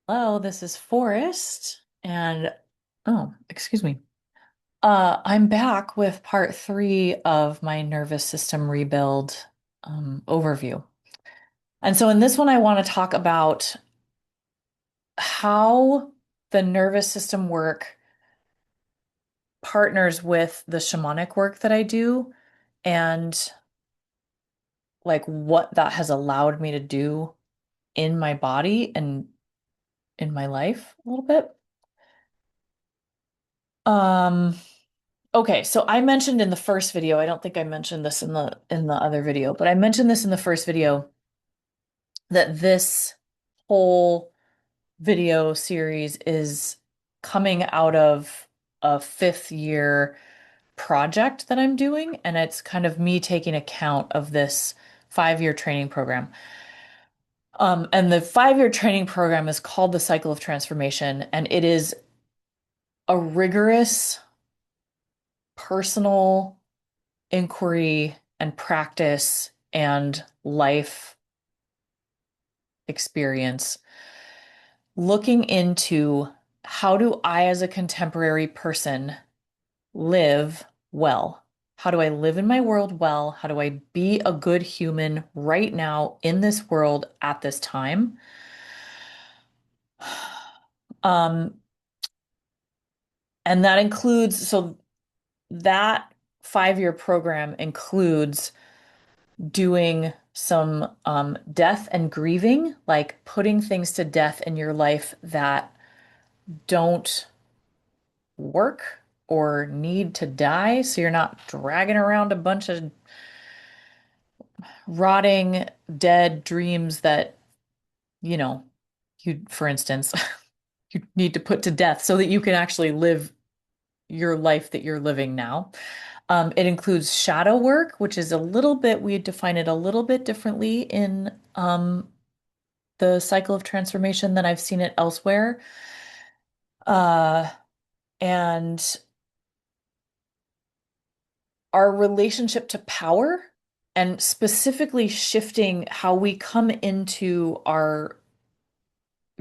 Hello, this is Forrest, and oh, excuse me. I'm back with part three of my nervous system rebuild overview. And so in this one, I want to talk about how the nervous system work partners with the shamanic work that I do and like what that has allowed me to do in my body and in my life a little bit. Um, Okay, so I mentioned in the first video, I don't think I mentioned this in the other video, but I mentioned this in the first video that this whole video series is coming out of a fifth year project that I'm doing, and it's kind of me taking account of this 5 year training program. And the 5 year training program is called the Cycle of Transformation, and it is a rigorous personal inquiry and practice and life experience looking into how do I, as a contemporary person, live well? How do I live in my world well? How do I be a good human right now in this world at this time? Um, and that includes, so that 5 year program includes doing some death and grieving, like putting things to death in your life that don't work or need to die. So you're not dragging around a bunch of rotting, dead dreams that, you know, for instance, you need to put to death so that you can actually live your life that you're living now. It includes shadow work, which is a little bit, we define it a little bit differently in the cycle of transformation than I've seen it elsewhere. Uh, and our relationship to power and specifically shifting how we come into our,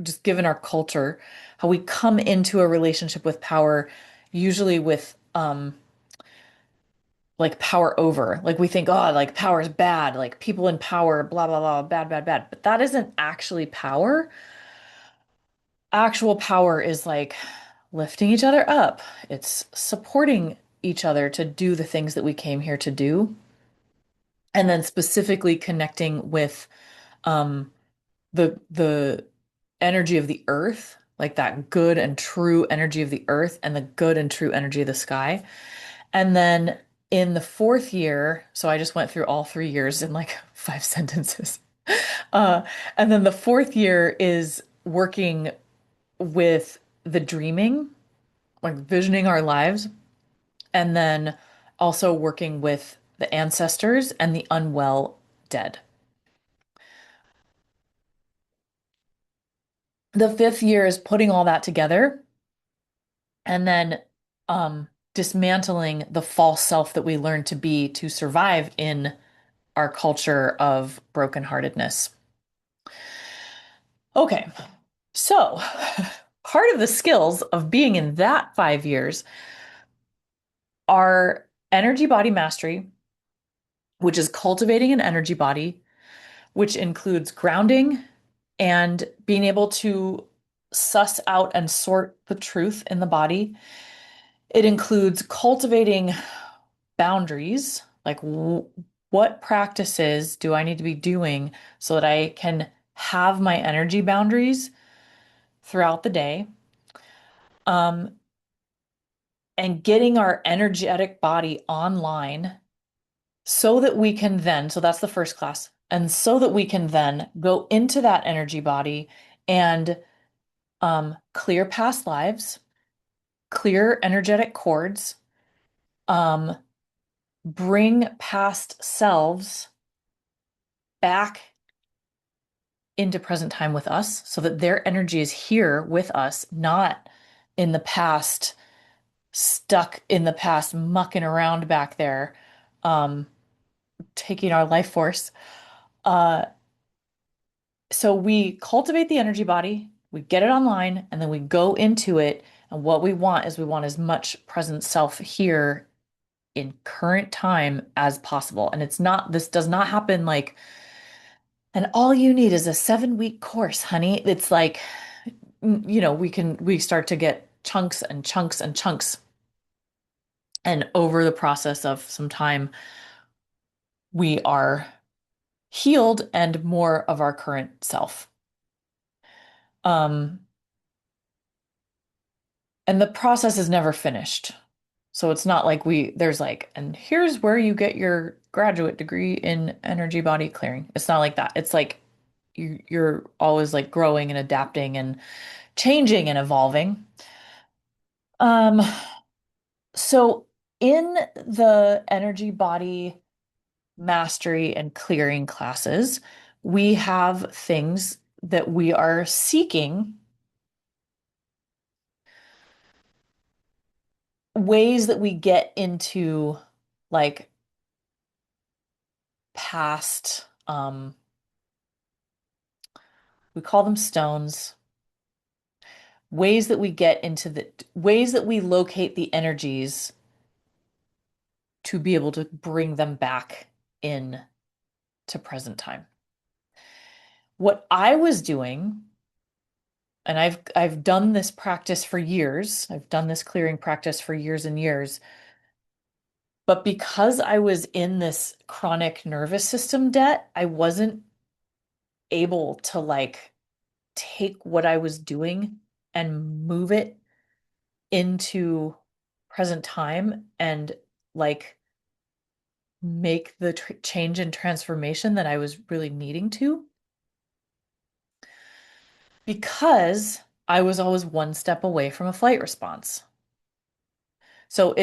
just given our culture, how we come into a relationship with power, usually with like power over. Like we think, oh, like power is bad, like people in power, blah, blah, blah, bad, bad, bad. But that isn't actually power. Actual power is like lifting each other up. It's supporting each other to do the things that we came here to do. And then specifically connecting with um the energy of the earth, like that good and true energy of the earth and the good and true energy of the sky. And then in the fourth year, so I just went through all 3 years in like 5 sentences. Uh, and then the fourth year is working with the dreaming, like visioning our lives, and then also working with the ancestors and the unwell dead. The fifth year is putting all that together and then dismantling the false self that we learned to be to survive in our culture of brokenheartedness. Okay, so part of the skills of being in that 5 years are energy body mastery, which is cultivating an energy body, which includes grounding and being able to suss out and sort the truth in the body. It includes cultivating boundaries, like what practices do I need to be doing so that I can have my energy boundaries throughout the day. Um, and getting our energetic body online so that we can then, so that's the first class, and so that we can then go into that energy body and clear past lives, clear energetic cords, um, bring past selves back into present time with us so that their energy is here with us, not in the past, stuck in the past, mucking around back there, um, taking our life force. Uh, so we cultivate the energy body. We get it online and then we go into it. And what we want is we want as much present self here in current time as possible. And this does not happen like, and all you need is a 7 week course, honey. It's like, we start to get chunks and chunks and chunks. And over the process of some time, we are healed and more of our current self. Um, and the process is never finished. So it's not like there's like, and here's where you get your graduate degree in energy body clearing. It's not like that. It's like you're always like growing and adapting and changing and evolving. Um, so in the energy body mastery and clearing classes, we have things that we are seeking, ways that we get into like past, we call them stones, ways that we locate the energies to be able to bring them back in to present time. What I was doing, and I've done this practice for years. I've done this clearing practice for years and years. But because I was in this chronic nervous system debt, I wasn't able to like take what I was doing and move it into present time and like make the change and transformation that I was really needing to, because I was always one step away from a flight response. So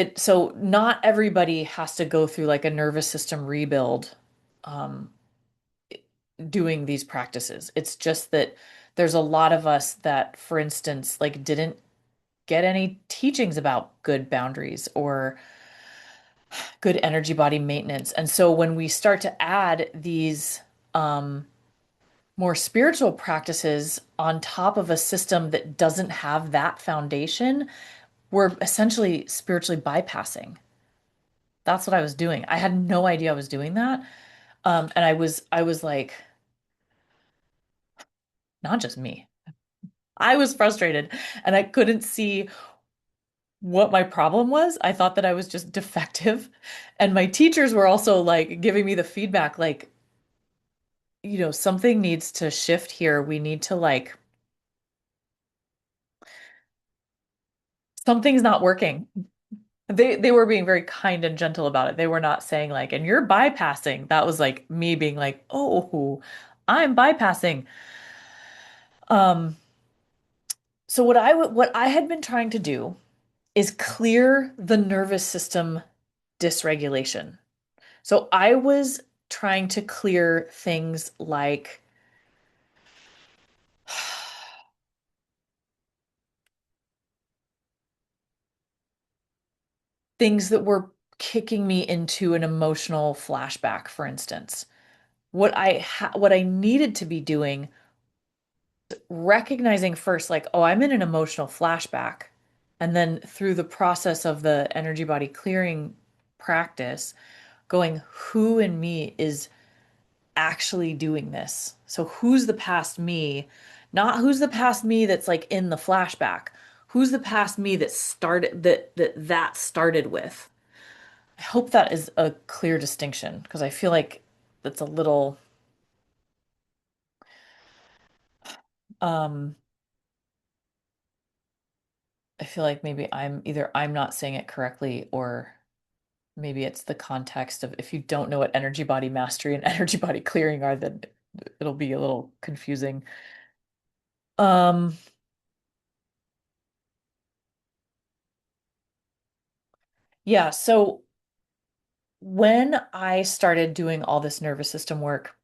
not everybody has to go through like a nervous system rebuild um, doing these practices. It's just that there's a lot of us that, for instance, like didn't get any teachings about good boundaries or good energy body maintenance. And so when we start to add these um, more spiritual practices on top of a system that doesn't have that foundation, we're essentially spiritually bypassing. That's what I was doing. I had no idea I was doing that. And I was like, not just me. I was frustrated and I couldn't see what my problem was. I thought that I was just defective. And my teachers were also like giving me the feedback, like, something needs to shift here. We need to like, something's not working. They were being very kind and gentle about it. They were not saying like, and you're bypassing. That was like me being like, oh, I'm bypassing. Um, so what I had been trying to do is clear the nervous system dysregulation. So I was trying to clear things like things that were kicking me into an emotional flashback, for instance. What I needed to be doing, recognizing first, like, oh, I'm in an emotional flashback. And then through the process of the energy body clearing practice, going, who in me is actually doing this? So who's the past me? Not who's the past me that's like in the flashback. Who's the past me that started with? I hope that is a clear distinction because I feel like that's a little um I feel like maybe I'm not saying it correctly, or maybe it's the context of, if you don't know what energy body mastery and energy body clearing are, then it'll be a little confusing. Um yeah, so when I started doing all this nervous system work,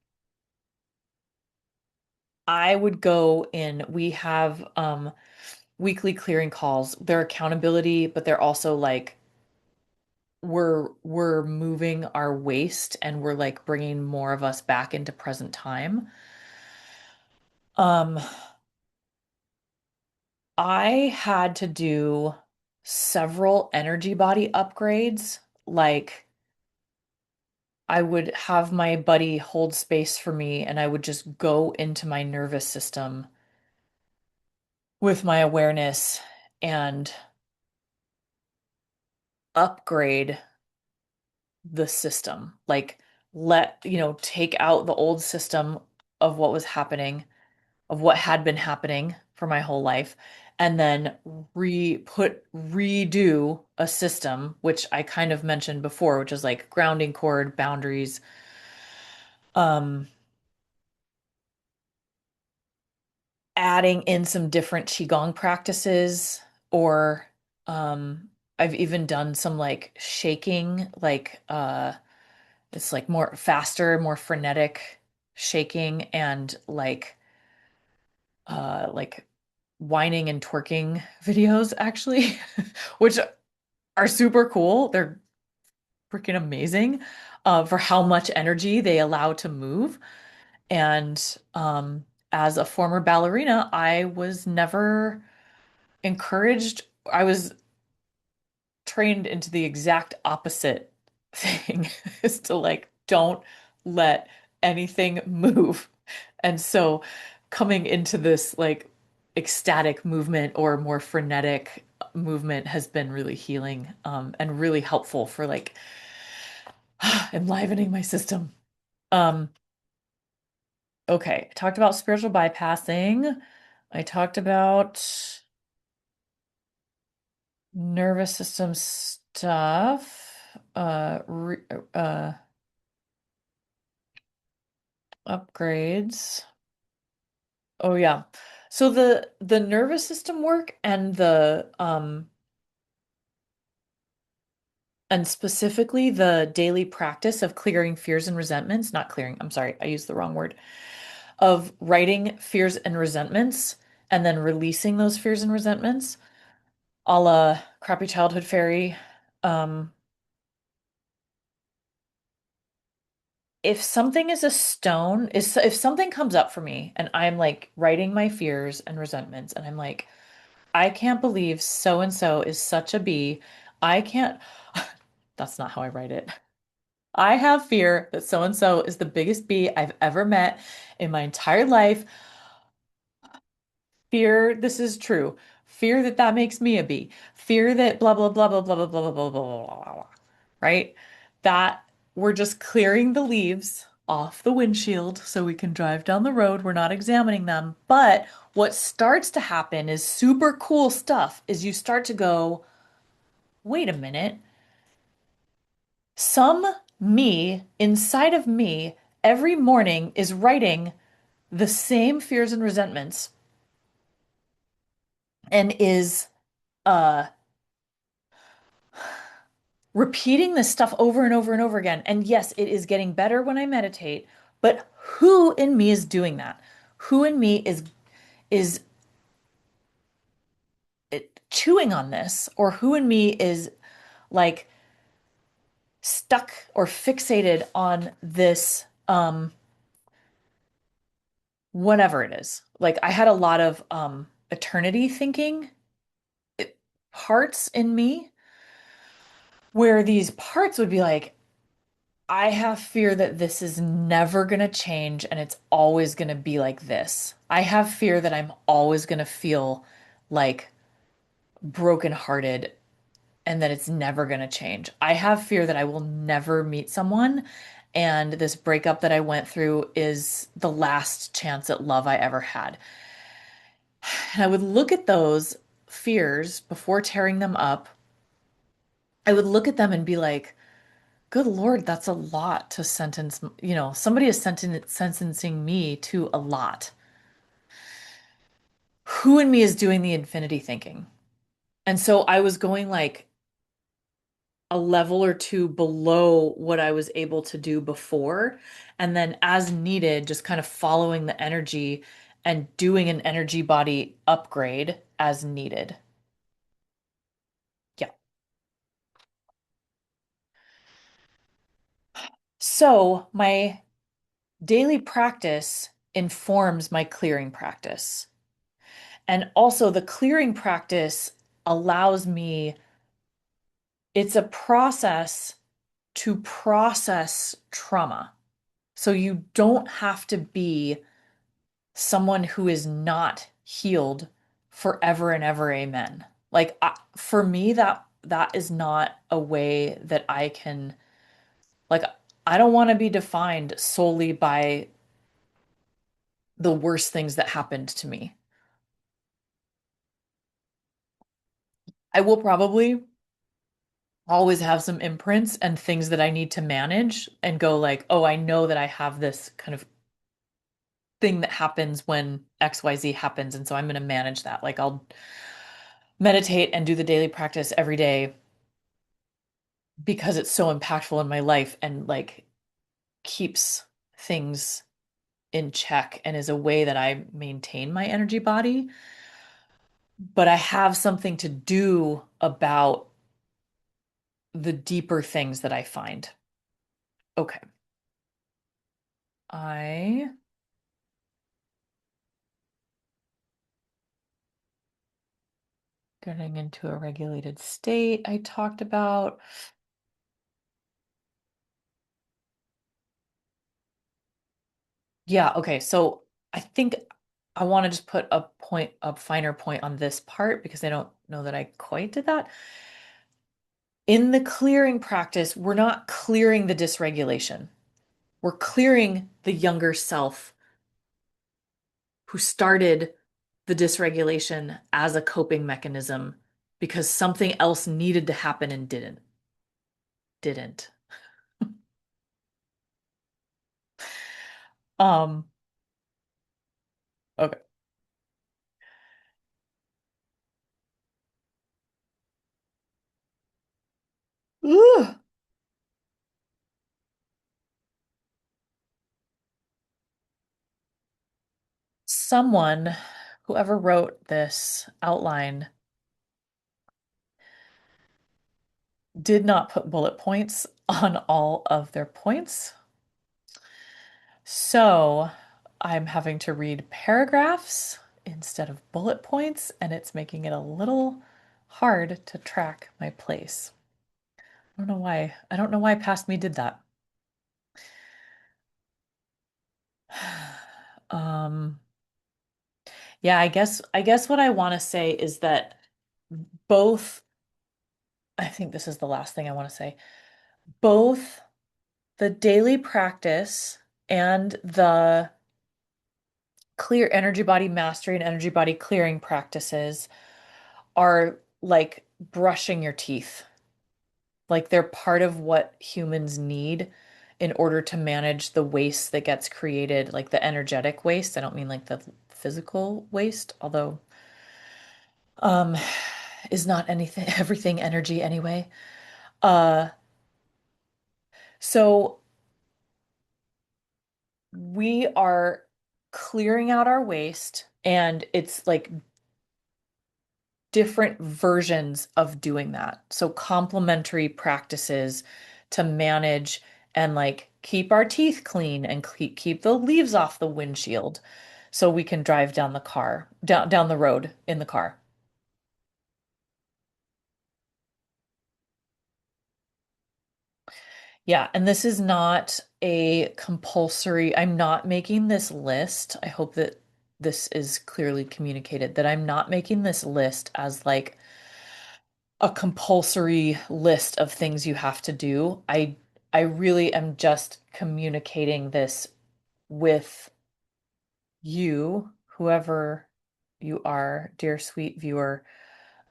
I would go in, we have weekly clearing calls. They're accountability, but they're also like we're moving our waste and we're like bringing more of us back into present time. Um I had to do several energy body upgrades. Like, I would have my buddy hold space for me, and I would just go into my nervous system with my awareness and upgrade the system. Like, take out the old system of what was happening, of what had been happening for my whole life, and then redo a system, which I kind of mentioned before, which is like grounding cord, boundaries, um, adding in some different qigong practices, or I've even done some like shaking, it's like more faster, more frenetic shaking, and like whining and twerking videos actually, which are super cool. They're freaking amazing for how much energy they allow to move. And as a former ballerina, I was never encouraged. I was trained into the exact opposite thing is to like, don't let anything move. And so coming into this like ecstatic movement or more frenetic movement has been really healing, and really helpful for like enlivening my system. Um, okay, I talked about spiritual bypassing. I talked about nervous system stuff, upgrades. Oh yeah. So the nervous system work and specifically the daily practice of clearing fears and resentments, not clearing, I'm sorry, I used the wrong word, of writing fears and resentments and then releasing those fears and resentments, a la Crappy Childhood Fairy. Um, if something is a stone, is if something comes up for me and I'm like writing my fears and resentments and I'm like, I can't believe so and so is such a bee. I can't, that's not how I write it. I have fear that so and so is the biggest bee I've ever met in my entire life. Fear this is true. Fear that that makes me a bee. Fear that blah, blah, blah, blah, blah, blah, blah, blah, blah, blah, blah, blah. Right? That we're just clearing the leaves off the windshield so we can drive down the road. We're not examining them. But what starts to happen is super cool stuff is you start to go, wait a minute. Some me inside of me every morning is writing the same fears and resentments and is uh repeating this stuff over and over and over again. And yes, it is getting better when I meditate, but who in me is doing that? Who in me is chewing on this, or who in me is like stuck or fixated on this whatever it is. Like I had a lot of eternity thinking parts in me where these parts would be like, I have fear that this is never going to change and it's always going to be like this. I have fear that I'm always going to feel like brokenhearted and that it's never going to change. I have fear that I will never meet someone and this breakup that I went through is the last chance at love I ever had. And I would look at those fears before tearing them up. I would look at them and be like, good Lord, that's a lot to sentence. Somebody is sentencing me to a lot. Who in me is doing the infinity thinking? And so I was going like a level or two below what I was able to do before. And then as needed, just kind of following the energy and doing an energy body upgrade as needed. Yeah. So my daily practice informs my clearing practice. And also, the clearing practice allows me, it's a process to process trauma. So you don't have to be someone who is not healed forever and ever, amen. Like for me, that is not a way that I can, like, I don't want to be defined solely by the worst things that happened to me. I will probably always have some imprints and things that I need to manage and go like, oh, I know that I have this kind of thing that happens when XYZ happens. And so I'm going to manage that. Like I'll meditate and do the daily practice every day because it's so impactful in my life and like keeps things in check and is a way that I maintain my energy body. But I have something to do about the deeper things that I find. Okay. I Getting into a regulated state, I talked about. Yeah, okay. So I think I want to just put a finer point on this part because I don't know that I quite did that. In the clearing practice, we're not clearing the dysregulation. We're clearing the younger self who started the dysregulation as a coping mechanism because something else needed to happen and didn't. Um, okay. Ugh. Someone, whoever wrote this outline, did not put bullet points on all of their points. So I'm having to read paragraphs instead of bullet points, and it's making it a little hard to track my place. I don't know why. I don't know why past me did that. Um, yeah, I guess what I want to say is that both, I think this is the last thing I want to say. Both the daily practice and the clear energy body mastery and energy body clearing practices are like brushing your teeth. Like they're part of what humans need in order to manage the waste that gets created, like the energetic waste. I don't mean like the physical waste, although um is not anything everything energy anyway. Uh so we are clearing out our waste and it's like different versions of doing that. So complementary practices to manage and like keep our teeth clean and keep the leaves off the windshield so we can drive down the road in the car. Yeah, and this is not a compulsory, I'm not making this list. I hope that this is clearly communicated that I'm not making this list as like a compulsory list of things you have to do. I really am just communicating this with you, whoever you are, dear sweet viewer,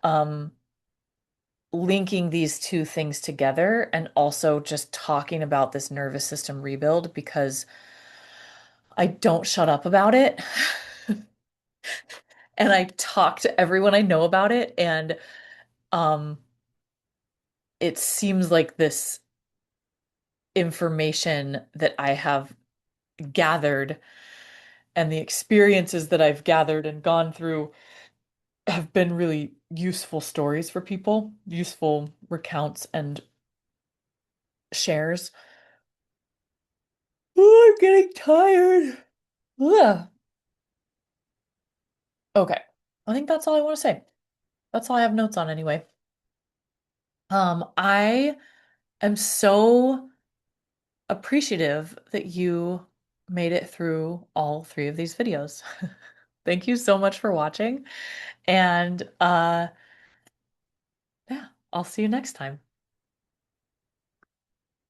um, linking these two things together and also just talking about this nervous system rebuild because I don't shut up about it. And I talk to everyone I know about it, and um, it seems like this information that I have gathered and the experiences that I've gathered and gone through have been really useful stories for people, useful recounts and shares. Oh, I'm getting tired. Ugh. Okay. I think that's all I want to say. That's all I have notes on anyway. I am so appreciative that you made it through all three of these videos. Thank you so much for watching. And yeah, I'll see you next time.